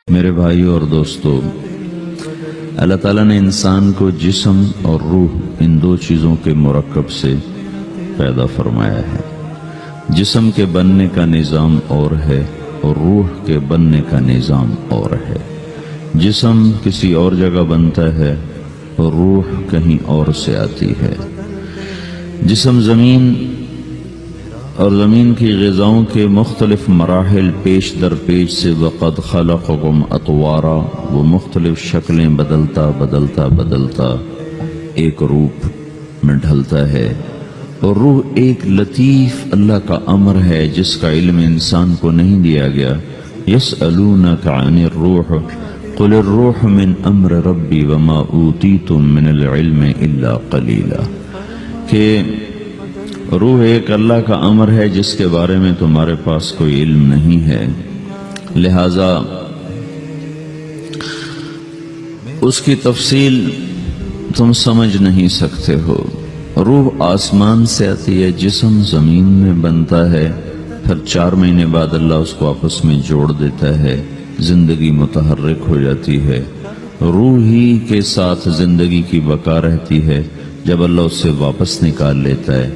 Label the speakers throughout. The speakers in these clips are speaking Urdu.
Speaker 1: میرے بھائیوں اور دوستو، اللہ تعالیٰ نے انسان کو جسم اور روح ان دو چیزوں کے مرکب سے پیدا فرمایا ہے۔ جسم کے بننے کا نظام اور ہے اور روح کے بننے کا نظام اور ہے۔ جسم کسی اور جگہ بنتا ہے اور روح کہیں اور سے آتی ہے۔ جسم زمین اور زمین کی غذاؤں کے مختلف مراحل پیش در پیش سے وقد خلقکم اطوارا، وہ مختلف شکلیں بدلتا ایک روپ میں ڈھلتا ہے، اور روح ایک لطیف اللہ کا امر ہے جس کا علم انسان کو نہیں دیا گیا۔ یسألونک عن الروح قل الروح من امر ربی وما اوتیتم من العلم الا قلیلا، کہ روح ایک اللہ کا امر ہے جس کے بارے میں تمہارے پاس کوئی علم نہیں ہے، لہذا اس کی تفصیل تم سمجھ نہیں سکتے ہو۔ روح آسمان سے آتی ہے، جسم زمین میں بنتا ہے، پھر 4 مہینے بعد اللہ اس کو آپس میں جوڑ دیتا ہے، زندگی متحرک ہو جاتی ہے۔ روح ہی کے ساتھ زندگی کی بقا رہتی ہے۔ جب اللہ اس سے واپس نکال لیتا ہے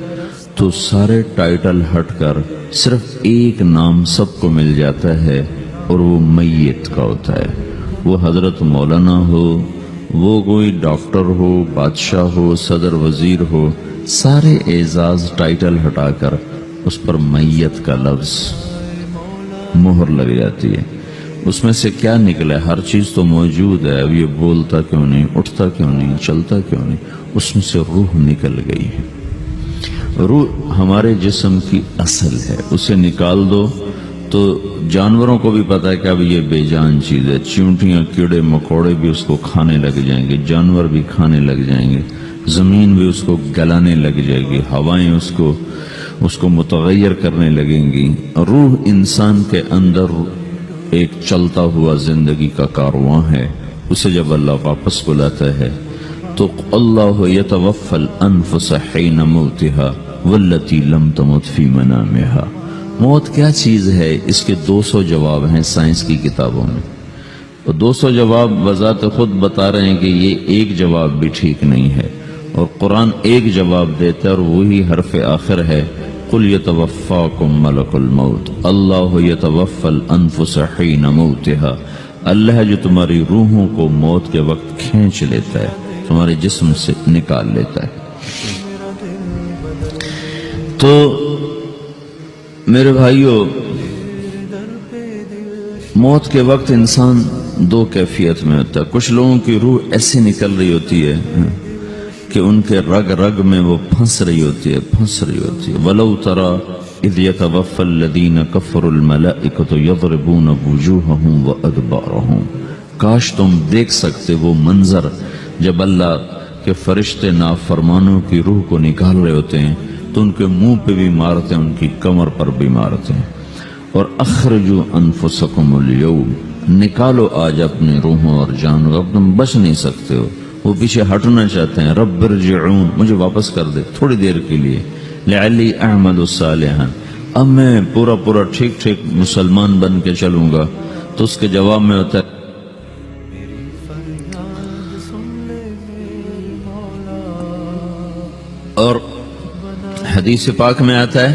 Speaker 1: تو سارے ٹائٹل ہٹ کر صرف ایک نام سب کو مل جاتا ہے، اور وہ میت کا ہوتا ہے۔ وہ حضرت مولانا ہو، وہ کوئی ڈاکٹر ہو، بادشاہ ہو، صدر وزیر ہو، سارے اعزاز ٹائٹل ہٹا کر اس پر میت کا لفظ مہر لگ جاتی ہے۔ اس میں سے کیا نکلا ہے؟ ہر چیز تو موجود ہے، اب یہ بولتا کیوں نہیں، اٹھتا کیوں نہیں، چلتا کیوں نہیں؟ اس میں سے روح نکل گئی ہے۔ روح ہمارے جسم کی اصل ہے، اسے نکال دو تو جانوروں کو بھی پتا ہے کہ اب یہ بے جان چیز ہے۔ چیونٹیاں، کیڑے مکوڑے بھی اس کو کھانے لگ جائیں گے، جانور بھی کھانے لگ جائیں گے، زمین بھی اس کو گلانے لگ جائے گی، ہوائیں اس کو متغیر کرنے لگیں گی۔ روح انسان کے اندر ایک چلتا ہوا زندگی کا کارواں ہے۔ اسے جب اللہ واپس بلاتا ہے تو اللہ یتوفی الانفس حین موتها والتی لم تمت فی منامہا۔ موت کیا چیز ہے؟ اس کے 200 جواب ہیں سائنس کی کتابوں میں، اور 200 جواب بذات خود بتا رہے ہیں کہ یہ ایک جواب بھی ٹھیک نہیں ہے، اور قرآن ایک جواب دیتا ہے اور وہی حرف آخر ہے، قل یتوفاکم ملک الموت اللہ یتوفی الانفس حین موتها۔ اللہ ہے جو تمہاری روحوں کو موت کے وقت کھینچ لیتا ہے، تمہارے جسم سے نکال لیتا ہے۔ تو میرے بھائیوں، موت کے وقت انسان 2 کیفیت میں ہوتا ہے۔ کچھ لوگوں کی روح ایسے نکل رہی ہوتی ہے کہ ان کے رگ رگ میں وہ پھنس رہی ہوتی ہے۔ وَلَوْ تَرَى اِذْ يَتَوَفَّى الَّذِينَ كَفَرُوا الْمَلَائِكَةُ يَضْرِبُونَ وُجُوهَهُمْ وَأَدْبَارَهُمْ۔ کاش تم دیکھ سکتے وہ منظر جب اللہ کے فرشتے نافرمانوں کی روح کو نکال رہے ہوتے ہیں تو ان کے منہ پہ بھی مارتے ہیں، ان کی کمر پر بھی مارتے ہیں۔ اور اخرجوا انفسکم اليوم، نکالو آج اپنے روحوں اور جانوں، اب تم بچ نہیں سکتے ہو۔ وہ پیچھے ہٹنا چاہتے ہیں، رب ارجعون، مجھے واپس کر دے تھوڑی دیر کے لیے، لعلی اعمل صالحا، اب میں پورا ٹھیک مسلمان بن کے چلوں گا۔ تو اس کے جواب میں ہوتا ہے اور حدیث پاک میں آتا ہے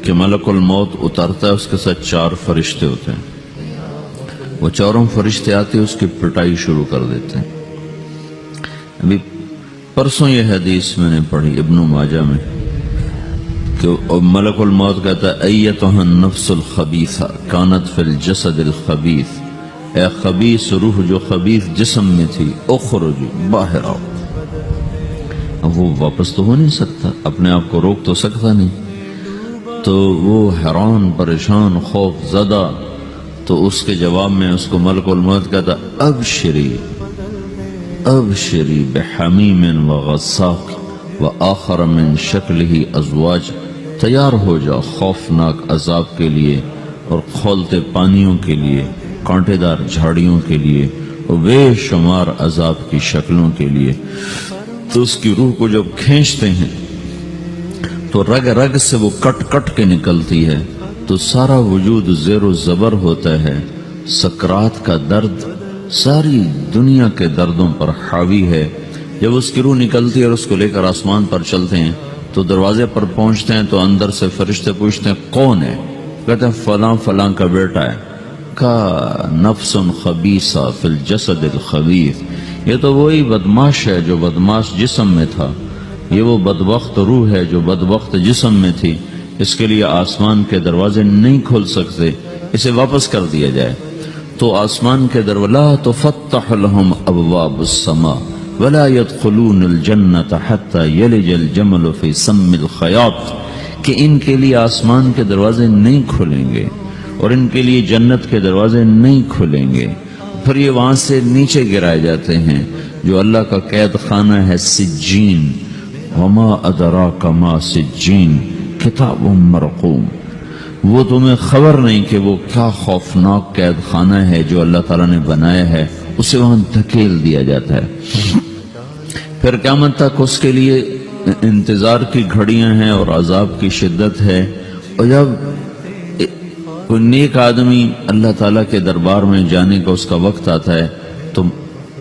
Speaker 1: کہ ملک الموت اترتا ہے، اس کے ساتھ 4 فرشتے ہوتے ہیں۔ وہ 4 فرشتے آتے اس کی پٹائی شروع کر دیتے ہیں۔ ابھی پرسوں یہ حدیث میں نے پڑھی ابن ماجہ میں کہ ملک الموت کہتا ہے ایتھا النفس الخبیثہ کانت فی الجسد الخبیث، اے خبیث روح جو خبیث جسم میں تھی، اخرج، باہر آؤ۔ اب وہ واپس تو ہو نہیں سکتا، اپنے آپ کو روک تو سکتا نہیں، تو وہ حیران، پریشان، خوف زدہ، تو اس کے جواب میں اس کو ملک الموت کہتا ابشری بحمیم وغساق وآخر من شکلہ ازواج، تیار ہو جا خوفناک عذاب کے لیے اور کھولتے پانیوں کے لیے، کانٹے دار جھاڑیوں کے لیے، اور بے شمار عذاب کی شکلوں کے لیے۔ تو اس کی روح کو جب کھینچتے ہیں تو رگ رگ سے وہ کٹ کے نکلتی ہے، تو سارا وجود زیر و زبر ہوتا ہے، سکرات کا درد ساری دنیا کے دردوں پر حاوی ہے۔ جب اس کی روح نکلتی ہے اور اس کو لے کر آسمان پر چلتے ہیں تو دروازے پر پہنچتے ہیں تو اندر سے فرشتے پوچھتے ہیں کون ہے؟ کہتے ہیں فلاں فلاں کا بیٹا ہے۔ کا نفس خبیثہ فی الجسد الخبیث، یہ تو وہی بدماش ہے جو بدماش جسم میں تھا، یہ وہ بدبخت روح ہے جو بدبخت جسم میں تھی، اس کے لیے آسمان کے دروازے نہیں کھول سکتے، اسے واپس کر دیا جائے۔ تو آسمان کے دروازے لا تفتح لهم ابواب السماء ولا يدخلون الجنة حتى يلج الجمل في سم الخياط، کہ ان کے لیے آسمان کے دروازے نہیں کھلیں گے اور ان کے لیے جنت کے دروازے نہیں کھلیں گے، پھر یہ وہاں سے نیچے گرائے جاتے ہیں جو اللہ کا قید خانہ ہے سجین۔ وما ادراک ما سجین کتاب مرقوم، وہ تمہیں خبر نہیں کہ وہ کیا خوفناک قید خانہ ہے جو اللہ تعالیٰ نے بنایا ہے، اسے وہاں دھکیل دیا جاتا ہے۔ پھر قیامت تک اس کے لیے انتظار کی گھڑیاں ہیں اور عذاب کی شدت ہے۔ اور جب کوئی نیک آدمی اللہ تعالیٰ کے دربار میں جانے کا اس کا وقت آتا ہے تو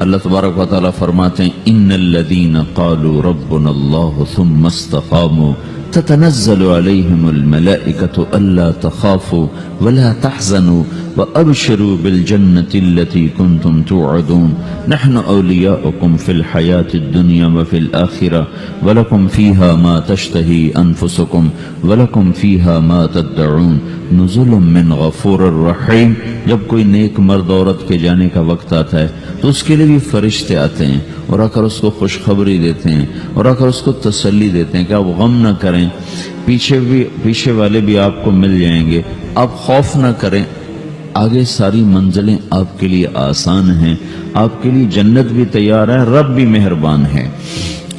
Speaker 1: اللہ تبارک و تعالیٰ فرماتے ہیں ان الذین قالوا ربنا اللہ ثم استقاموا تتنزل علیہم الملائکۃ الا تخافوا ولا تحزنوا وابشروا بالجنة التي كنتم توعدون نحن اولیاؤکم فی الحیاة الدنیا وفی الآخرة ولکم فیہا ما تشتہی انفسکم ولکم فیہا ما تدعون نزل من غفور الرحیم۔ جب کوئی نیک مرد عورت کے جانے کا وقت آتا ہے تو اس کے لیے بھی فرشتے آتے ہیں اور آ کر اس کو خوشخبری دیتے ہیں اور آ کر اس کو تسلی دیتے ہیں کہ آپ غم نہ کریں، پیچھے والے بھی آپ کو مل جائیں گے، آپ خوف نہ کریں، آگے ساری منزلیں آپ کے لیے آسان ہیں، آپ کے لیے جنت بھی تیار ہے، رب بھی مہربان ہے۔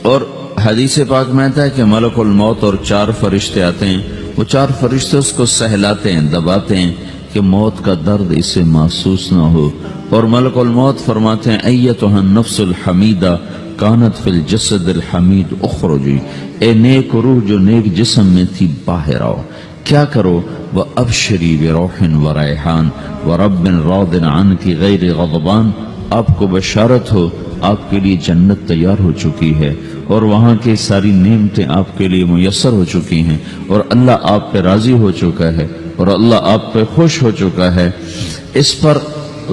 Speaker 1: اور حدیث پاک میں آتا ہے کہ ملک الموت اور 4 فرشتے آتے ہیں، وہ 4 فرشتے اس کو سہلاتے ہیں، دباتے ہیں کہ موت کا درد اسے محسوس نہ ہو، اور ملک الموت فرماتے ہیں ایتھا النفس الحمیدہ کانت فی الجسد الحمید اخرجی، اے نیک روح جو نیک جسم میں تھی باہر آؤ، کیا کرو؟ وَأَبْشِرِي بِرَوْحٍ وَرَيْحَانٍ وَرَبٍّ رَاضٍ عَنْكِ غَيْرِ غَضْبَانٍ، آپ کو بشارت ہو آپ کے لیے جنت تیار ہو چکی ہے اور وہاں کی ساری نعمتیں آپ کے لیے میسر ہو چکی ہیں اور اللہ آپ پہ راضی ہو چکا ہے اور اللہ آپ پہ خوش ہو چکا ہے۔ اس پر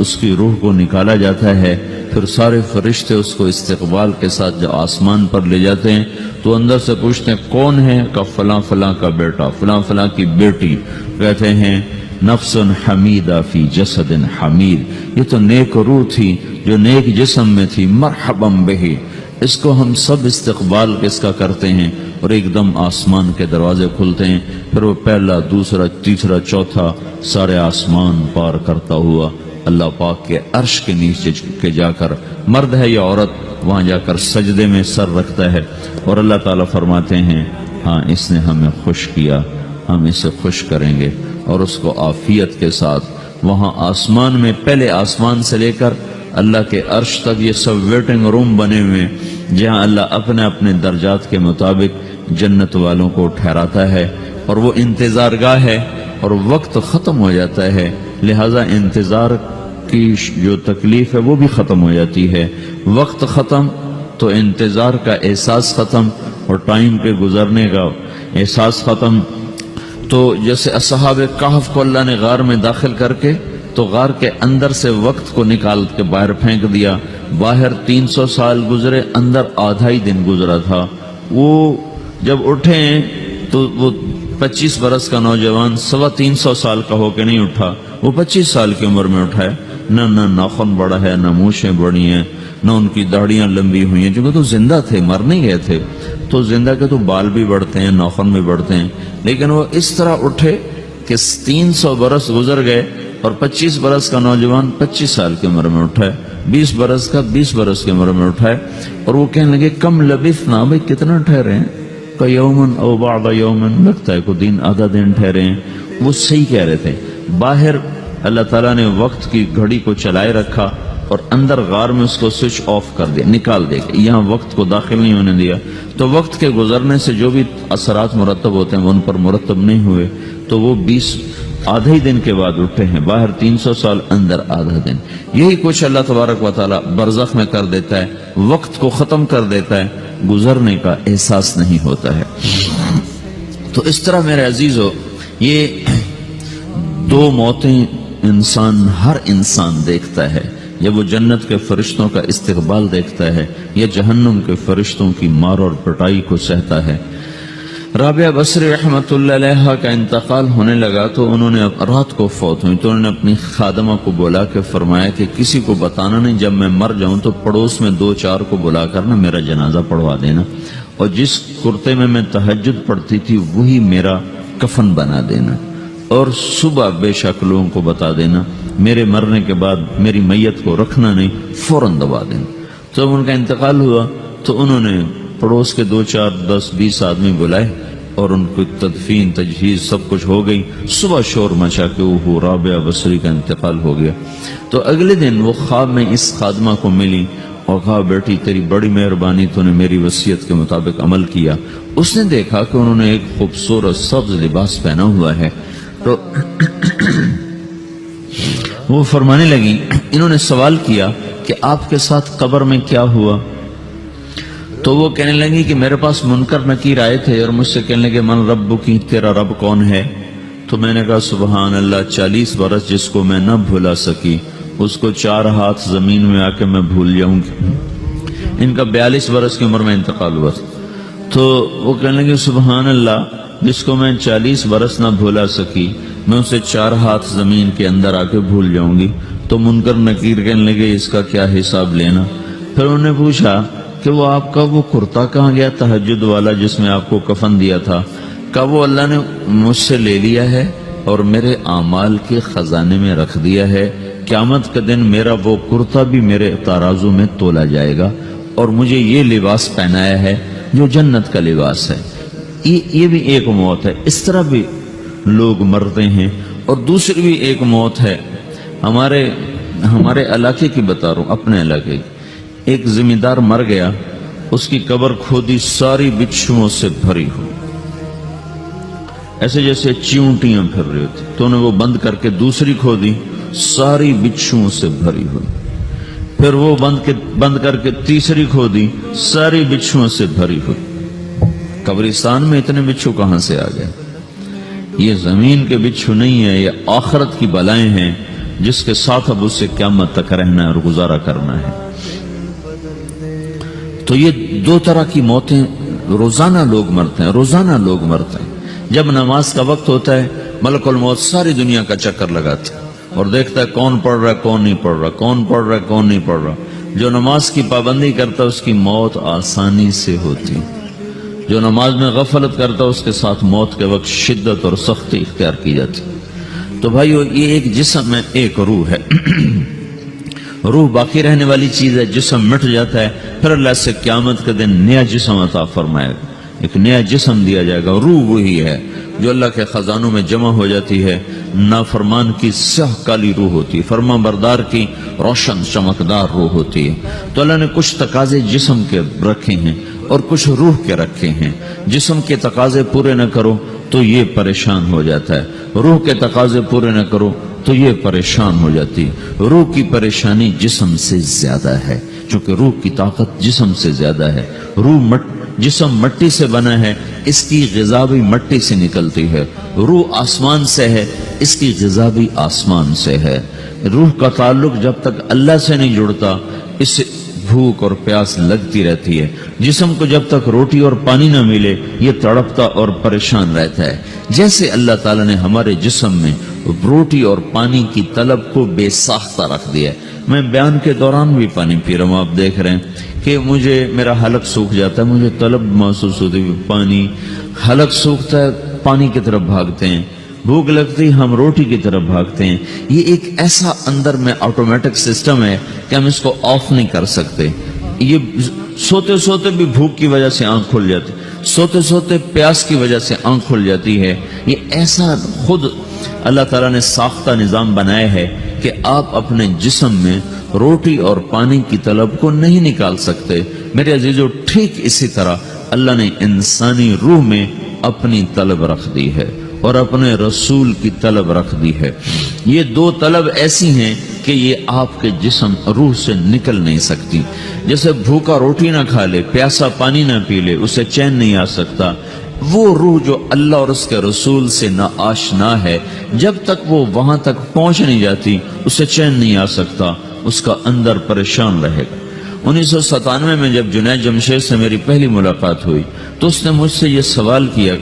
Speaker 1: اس کی روح کو نکالا جاتا ہے، پھر سارے فرشتے اس کو استقبال کے ساتھ جب آسمان پر لے جاتے ہیں تو اندر سے پوچھتے ہیں کون ہے؟ کہ فلاں فلاں کا بیٹا، فلاں فلاں کی بیٹی۔ کہتے ہیں نفس حمیدہ فی جسد حمید، یہ تو نیک روح تھی جو نیک جسم میں تھی، مرحبا بہ، اس کو ہم سب استقبال کس کا کرتے ہیں، اور ایک دم آسمان کے دروازے کھلتے ہیں، پھر وہ پہلا دوسرا تیسرا چوتھا سارے آسمان پار کرتا ہوا اللہ پاک کے عرش کے نیچے کے جا کر، مرد ہے یا عورت، وہاں جا کر سجدے میں سر رکھتا ہے اور اللہ تعالیٰ فرماتے ہیں ہاں اس نے ہمیں خوش کیا، ہم اسے خوش کریں گے، اور اس کو عافیت کے ساتھ وہاں آسمان میں، پہلے آسمان سے لے کر اللہ کے عرش تک یہ سب ویٹنگ روم بنے ہوئے جہاں اللہ اپنے اپنے درجات کے مطابق جنت والوں کو ٹھہراتا ہے، اور وہ انتظار گاہ ہے اور وقت ختم ہو جاتا ہے، لہذا انتظار کی جو تکلیف ہے وہ بھی ختم ہو جاتی ہے۔ وقت ختم تو انتظار کا احساس ختم اور ٹائم کے گزرنے کا احساس ختم۔ تو جیسے اصحاب کہف کو اللہ نے غار میں داخل کر کے تو غار کے اندر سے وقت کو نکال کے باہر پھینک دیا، باہر 300 سال گزرے، اندر آدھا ہی دن گزرا تھا۔ وہ جب اٹھے تو وہ 25 برس کا نوجوان 325 سال کا ہو کے نہیں اٹھا، وہ 25 سال کی عمر میں اٹھا ہے، نہ ناخن بڑا ہے، نہ مونچھیں بڑی ہیں، نہ ان کی داڑیاں لمبی ہوئی ہیں، چونکہ تو زندہ تھے، مر نہیں گئے تھے، تو زندہ کے تو بال بھی بڑھتے ہیں، ناخن بھی بڑھتے ہیں، لیکن وہ اس طرح اٹھے کہ 300 برس گزر گئے اور 25 برس کا نوجوان 25 سال کی عمر میں اٹھا ہے، 20 برس کا 20 برس کی عمر میں اٹھا ہے، اور وہ کہنے لگے کم لبثنا، بھائی کتنا ٹھہرے ہیں؟ کہ یومن او بعد یومن، لگتا ہے کوئی دن آدھا دن ٹھہرے ہیں۔ وہ صحیح کہہ رہے تھے، باہر اللہ تعالیٰ نے وقت کی گھڑی کو چلائے رکھا اور اندر غار میں اس کو سوئچ آف کر دیا، نکال دیا، یہاں وقت کو داخل نہیں ہونے دیا، تو وقت کے گزرنے سے جو بھی اثرات مرتب ہوتے ہیں وہ ان پر مرتب نہیں ہوئے، تو وہ آدھے ہی دن کے بعد اٹھے ہیں، باہر 300 سال، اندر آدھا دن. یہی کچھ اللہ تبارک و تعالی برزخ میں کر دیتا ہے، وقت کو ختم کر دیتا ہے، گزرنے کا احساس نہیں ہوتا ہے. تو اس طرح میرے عزیزو، یہ دو موتیں ہر انسان دیکھتا ہے. جب وہ جنت کے فرشتوں کا استقبال دیکھتا ہے یا جہنم کے فرشتوں کی مار اور پٹائی کو سہتا ہے. رابعہ بصری رحمت اللہ علیہ کا انتقال ہونے لگا تو انہوں نے رات کو فوت ہوئی تو انہوں نے اپنی خادمہ کو بلا کے فرمایا کہ کسی کو بتانا نہیں، جب میں مر جاؤں تو پڑوس میں 2-4 کو بلا کر نا میرا جنازہ پڑھوا دینا، اور جس کرتے میں تہجد پڑھتی تھی وہی میرا کفن بنا دینا، اور صبح بے شک لوگوں کو بتا دینا، میرے مرنے کے بعد میری میت کو رکھنا نہیں، فوراً دبا دینا. تو جب ان کا انتقال ہوا تو انہوں نے پڑوس کے 2-4-10-20 آدمی بلائے اور ان کو تدفین تجہیز سب کچھ ہو گئی. صبح شور مچا کہ وہ رابعہ بصری کا انتقال ہو گیا. تو اگلے دن وہ خواب میں اس خادمہ کو ملی اور کہا بیٹی تیری بڑی مہربانی، تو نے میری وصیت کے مطابق عمل کیا. اس نے دیکھا کہ انہوں نے ایک خوبصورت سبز لباس پہنا ہوا ہے. تو وہ فرمانے لگی، انہوں نے سوال کیا کہ آپ کے ساتھ قبر میں کیا ہوا؟ تو وہ کہنے لگی کہ میرے پاس منکر نکیر آئے تھے اور مجھ سے کہنے لگے من رب کی، تیرا رب کون ہے؟ تو میں نے کہا سبحان اللہ، 40 برس جس کو میں نہ بھولا سکی اس کو 4 ہاتھ زمین میں آ کے میں بھول جاؤں گی. ان کا 42 برس کی عمر میں انتقال ہوا. تو وہ کہنے لگے سبحان اللہ، جس کو میں 40 برس نہ بھولا سکی میں اسے 4 ہاتھ زمین کے اندر آ کے بھول جاؤں گی. تو منکر نکیر کہنے لگے اس کا کیا حساب لینا؟ پھر انہوں نے پوچھا کہ وہ آپ کا وہ کرتا کہاں گیا تہجد والا جس میں آپ کو کفن دیا تھا؟ کہا وہ اللہ نے مجھ سے لے لیا ہے اور میرے اعمال کے خزانے میں رکھ دیا ہے. قیامت کے دن میرا وہ کرتا بھی میرے ترازو میں تولا جائے گا اور مجھے یہ لباس پہنایا ہے جو جنت کا لباس ہے. یہ بھی ایک موت ہے. اس طرح بھی لوگ مرتے ہیں. اور دوسری بھی ایک موت ہے، ہمارے علاقے کی بتا رہا ہوں، اپنے علاقے کی. ایک زمیندار مر گیا، اس کی قبر کھودی، ساری بچھوؤں سے بھری ہوئی، ایسے جیسے چیونٹیاں پھر رہی ہوتی. تو انہیں وہ بند کر کے دوسری کھودی، ساری بچھوؤں سے بھری ہوئی. پھر وہ بند کر کے تیسری کھودی، ساری بچھوؤں سے بھری ہوئی. قبرستان میں اتنے بچھو کہاں سے آ گئے؟ یہ زمین کے بچھو نہیں ہے، یہ آخرت کی بلائیں ہیں جس کے ساتھ اب اس سے قیامت تک رہنا ہے اور گزارا کرنا ہے. تو یہ 2 طرح کی موتیں روزانہ لوگ مرتے ہیں، روزانہ لوگ مرتے ہیں. جب نماز کا وقت ہوتا ہے ملک الموت ساری دنیا کا چکر لگاتا ہے اور دیکھتا ہے کون پڑھ رہا ہے کون نہیں پڑھ رہا، کون پڑھ رہا ہے کون نہیں پڑھ رہا. جو نماز کی پابندی کرتا ہے اس کی موت آسانی سے ہوتی، جو نماز میں غفلت کرتا ہے اس کے ساتھ موت کے وقت شدت اور سختی اختیار کی جاتی. تو بھائیو، یہ ایک جسم ہے، ایک روح ہے. روح باقی رہنے والی چیز ہے، جسم مٹ جاتا ہے، پھر اللہ سے قیامت کے دن نیا جسم عطا فرمائے گا، ایک نیا جسم دیا جائے گا. روح وہی ہے جو اللہ کے خزانوں میں جمع ہو جاتی ہے. نافرمان کی سیاہ کالی روح ہوتی ہے، فرما بردار کی روشن چمکدار روح ہوتی ہے. تو اللہ نے کچھ تقاضے جسم کے رکھے ہیں اور کچھ روح کے رکھے ہیں. جسم کے تقاضے پورے نہ کرو تو یہ پریشان ہو جاتا ہے، روح کے تقاضے پورے نہ کرو تو یہ پریشان ہو جاتی. روح کی پریشانی جسم سے زیادہ ہے چونکہ روح کی طاقت جسم سے زیادہ ہے. جسم مٹی سے بنا ہے، اس کی غذا بھی مٹی سے نکلتی ہے. روح آسمان سے ہے، اس کی غذا بھی آسمان سے ہے. روح کا تعلق جب تک اللہ سے نہیں جڑتا اس سے بھوک اور پیاس لگتی رہتی ہے. جسم کو جب تک روٹی اور پانی نہ ملے یہ تڑپتا اور پریشان رہتا ہے. جیسے اللہ تعالیٰ نے ہمارے جسم میں روٹی اور پانی کی طلب کو بے ساختہ رکھ دیا ہے. میں بیان کے دوران بھی پانی پی رہا ہوں، آپ دیکھ رہے ہیں کہ میرا حلق سوکھ جاتا ہے، مجھے طلب محسوس ہوتی ہے پانی. حلق سوکھتا ہے پانی کی طرف بھاگتے ہیں، بھوک لگتی ہم روٹی کی طرف بھاگتے ہیں. یہ ایک ایسا اندر میں آٹومیٹک سسٹم ہے کہ ہم اس کو آف نہیں کر سکتے. یہ سوتے سوتے بھی بھوک کی وجہ سے آنکھ کھل جاتی، سوتے سوتے پیاس کی وجہ سے آنکھ کھل جاتی ہے. یہ ایسا خود اللہ تعالیٰ نے ساختہ نظام بنایا ہے کہ آپ اپنے جسم میں روٹی اور پانی کی طلب کو نہیں نکال سکتے. میرے عزیزو، ٹھیک اسی طرح اللہ نے انسانی روح میں اپنی طلب رکھ دی ہے. اور اپنے رسول کی طلب رکھ دی ہے۔ یہ دو طلب ایسی ہیں کہ یہ آپ کے جسم روح سے نکل نہیں سکتی۔ جیسے بھوکا روٹی نہ کھا لے، پیاسا پانی نہ پی لے، اسے چین نہیں آ سکتا، وہ روح جو اللہ اور اس کے رسول سے نا آشنا ہے، جب تک وہ وہاں تک پہنچ نہیں جاتی اسے چین نہیں آ سکتا، اس کا اندر پریشان رہے گا۔ 1997 میں جب جنید جمشید سے میری پہلی ملاقات ہوئی تو اس نے مجھ سے یہ سوال کیا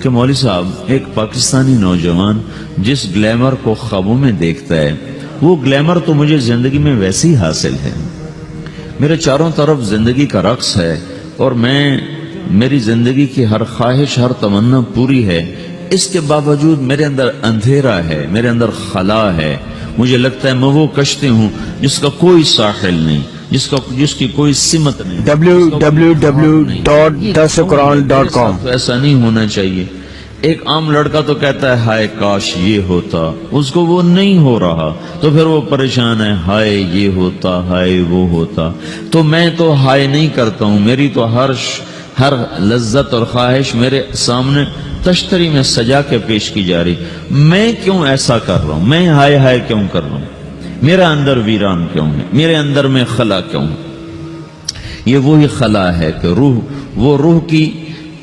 Speaker 1: کہ مولوی صاحب، ایک پاکستانی نوجوان جس گلیمر کو خوابوں میں دیکھتا ہے، وہ گلیمر تو مجھے زندگی میں ویسے ہی حاصل ہے، میرے چاروں طرف زندگی کا رقص ہے، اور میری زندگی کی ہر خواہش، ہر تمنا پوری ہے، اس کے باوجود میرے اندر اندھیرا ہے، میرے اندر خلا ہے، مجھے لگتا ہے میں وہ کشتی ہوں جس کا کوئی ساحل نہیں، جس کی کوئی سمت نہیں۔
Speaker 2: www.dasquran.com
Speaker 1: ایسا نہیں ہونا چاہیے۔ ایک عام لڑکا تو کہتا ہے ہائے کاش یہ ہوتا، اس کو وہ نہیں ہو رہا تو پھر وہ پریشان ہے، ہائے یہ ہوتا، ہائے وہ ہوتا۔ تو میں تو ہائے نہیں کرتا ہوں، میری تو ہر لذت اور خواہش میرے سامنے تشتری میں سجا کے پیش کی جا رہی، میں کیوں ایسا کر رہا ہوں؟ میں ہائے ہائے کیوں کر رہا ہوں؟ میرا اندر ویران کیوں ہے؟ میرے اندر میں خلا کیوں ہے؟ یہ وہی خلا ہے کہ وہ روح کی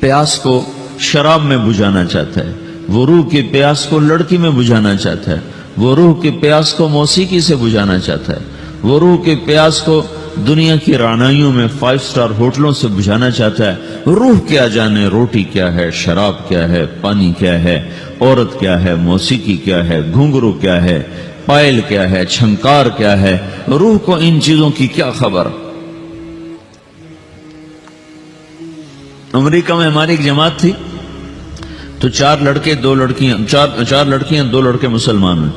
Speaker 1: پیاس کو شراب میں بجھانا چاہتا ہے، وہ روح کی پیاس کو لڑکی میں بجھانا چاہتا ہے، وہ روح کی پیاس کو موسیقی سے بجھانا چاہتا ہے، وہ روح کی پیاس کو دنیا کی رعنائیوں میں 5 سٹار ہوٹلوں سے بجھانا چاہتا ہے۔ روح کیا جانے روٹی کیا ہے، شراب کیا ہے، پانی کیا ہے، عورت کیا ہے، موسیقی کیا ہے، گھنگرو کیا ہے، پائل کیا ہے، چھنکار کیا ہے، روح کو ان چیزوں کی کیا خبر؟ امریکہ میں ہماری ایک جماعت تھی تو 4 لڑکے 2 لڑکیاں، 4 لڑکیاں 2 لڑکے مسلمان ہیں۔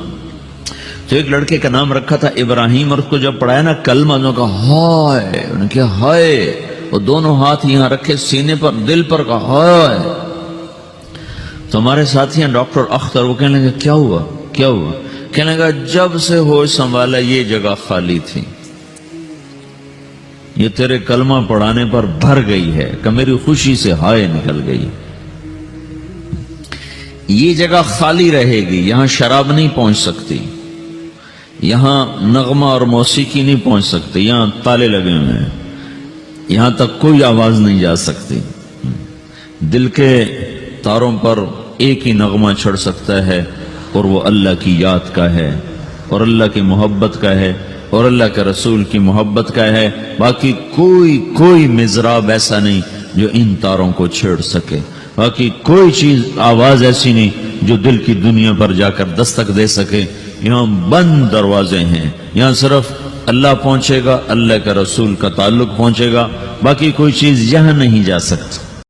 Speaker 1: تو ایک لڑکے کا نام رکھا تھا ابراہیم، اور اس کو جب پڑھایا نا کلمہ، انہوں نے کہا ہائے، انہوں نے کہا ہائے، وہ دونوں ہاتھ یہاں رکھے سینے پر، دل پر، کہا ہائے۔ تو ہمارے ساتھی ہیں ڈاکٹر اختر، وہ کہنے لگے کیا ہوا کیا ہوا؟ کہنے لگا جب سے ہوش سنبھالا یہ جگہ خالی تھی، یہ تیرے کلمہ پڑھانے پر بھر گئی ہے کہ میری خوشی سے ہائے نکل گئی۔ یہ جگہ خالی رہے گی، یہاں شراب نہیں پہنچ سکتی، یہاں نغمہ اور موسیقی نہیں پہنچ سکتی، یہاں تالے لگے ہوئے ہیں، یہاں تک کوئی آواز نہیں جا سکتی۔ دل کے تاروں پر ایک ہی نغمہ چڑھ سکتا ہے، اور وہ اللہ کی یاد کا ہے، اور اللہ کی محبت کا ہے، اور اللہ کے رسول کی محبت کا ہے۔ باقی کوئی مضراب ایسا نہیں جو ان تاروں کو چھیڑ سکے، باقی کوئی چیز، آواز ایسی نہیں جو دل کی دنیا پر جا کر دستک دے سکے۔ یہاں بند دروازے ہیں، یہاں صرف اللہ پہنچے گا، اللہ کے رسول کا تعلق پہنچے گا، باقی کوئی چیز یہاں نہیں جا سکتی۔